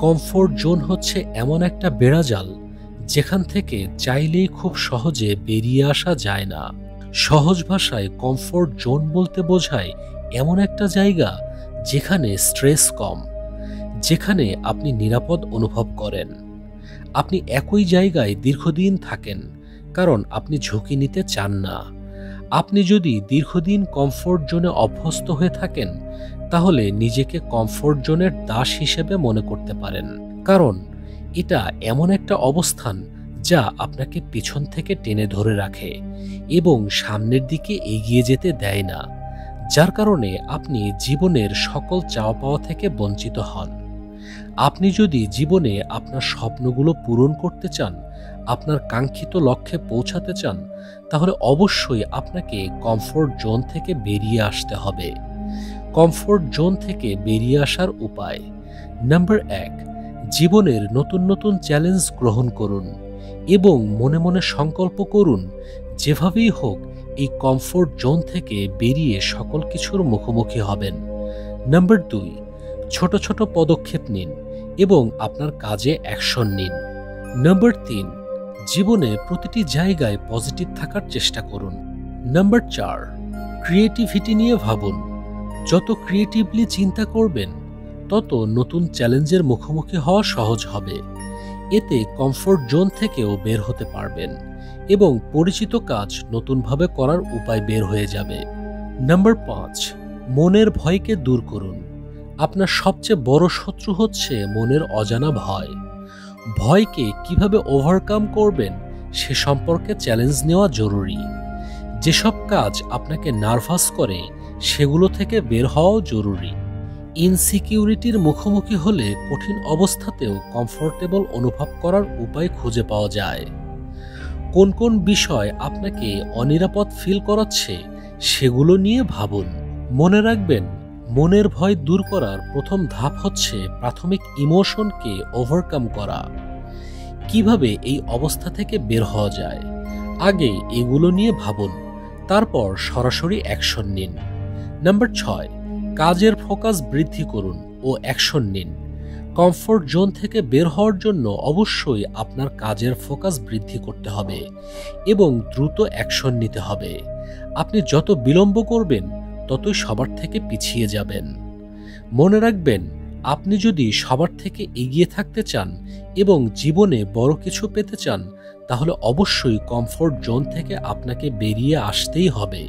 Comfort zone হচ্ছে এমন একটা বেড়াজাল যেখান থেকে চাইলেই খুব সহজে বেরিয়ে আসা যায় না। সহজ ভাষায় কমফোর্ট জোন বলতে বোঝায় এমন একটা জায়গা যেখানে স্ট্রেস কম, যেখানে আপনি নিরাপদ অনুভব করেন। আপনি একই জায়গায় দীর্ঘদিন থাকেন কারণ আপনি ঝুঁকি নিতে চান না। আপনি যদি দীর্ঘদিন কমফোর্ট জোনে অভ্যস্ত হয়ে থাকেন তাহলে নিজেকে কমফোর্ট জোনের দাস হিসেবে মনে করতে পারেন, কারণ এটা এমন একটা অবস্থান যা আপনাকে পিছন থেকে টেনে ধরে রাখে এবং সামনের দিকে এগিয়ে যেতে দেয় না, যার কারণে আপনি জীবনের সকল চাওয়া পাওয়া থেকে বঞ্চিত হন। আপনি যদি জীবনে আপনার স্বপ্নগুলো পূরণ করতে চান, আপনার কাঙ্ক্ষিত লক্ষ্যে পৌঁছাতে চান, তাহলে অবশ্যই আপনাকে কমফোর্ট জোন থেকে বেরিয়ে আসতে হবে। কমফোর্ট জোন থেকে বেরিয়ে আসার উপায় নাম্বার 1, জীবনের নতুন নতুন চ্যালেঞ্জ গ্রহণ করুন এবং মনে মনে সংকল্প করুন যেভাবেই হোক এই কমফোর্ট জোন থেকে বেরিয়ে সকল কিছুর মুখোমুখি হবেন। নাম্বার 2, ছোট ছোট পদক্ষেপ নিন এবং আপনার কাজে অ্যাকশন নিন। নাম্বার 3, জীবনে প্রতিটি জায়গায় পজিটিভ থাকার চেষ্টা করুন। নাম্বার 4, ক্রিয়েটিভিটি নিয়ে ভাবুন। যত ক্রিয়েটিভলি চিন্তা করবেন তত নতুন চ্যালেঞ্জের মুখোমুখি হওয়া সহজ হবে। এতে কমফোর্ট জোন থেকেও বের হতে পারবেন এবং পরিচিত কাজ নতুনভাবে করার উপায় বের হয়ে যাবে। নাম্বার 5, মনের ভয়কে দূর করুন। আপনার সবচেয়ে বড় শত্রু হচ্ছে মনের অজানা ভয়। ভয়কে কিভাবে ওভারকাম করবেন সে সম্পর্কে চ্যালেঞ্জ নেওয়া জরুরি। যেসব কাজ আপনাকে নার্ভাস করে সেগুলো থেকে বের হওয়াও জরুরি। ইনসিকিউরিটির মুখোমুখি হলে কঠিন অবস্থাতেও কমফোর্টেবল অনুভব করার উপায় খুঁজে পাওয়া যায়। কোন কোন বিষয় আপনাকে অনিরাপদ ফিল করাচ্ছে সেগুলো নিয়ে ভাবুন। মনে রাখবেন, মনের ভয় দূর করার প্রথম ধাপ হচ্ছে প্রাথমিক ইমোশনকে ওভারকাম করা। কিভাবে এই অবস্থা থেকে বের হওয়া যায়, আগে এগুলো নিয়ে ভাবুন, তারপর সরাসরি অ্যাকশন নিন। নাম্বার 6, কাজের ফোকাস বৃদ্ধি করুন ও অ্যাকশন নিন। কমফোর্ট জোন থেকে বের হওয়ার জন্য অবশ্যই আপনার কাজের ফোকাস বৃদ্ধি করতে হবে এবং দ্রুত অ্যাকশন নিতে হবে। আপনি যত বিলম্ব করবেন ততই সবার থেকে পিছিয়ে যাবেন। মনে রাখবেন, আপনি যদি সবার থেকে এগিয়ে থাকতে চান এবং জীবনে বড় কিছু পেতে চান তাহলে অবশ্যই কমফোর্ট জোন থেকে আপনাকে বেরিয়ে আসতেই হবে।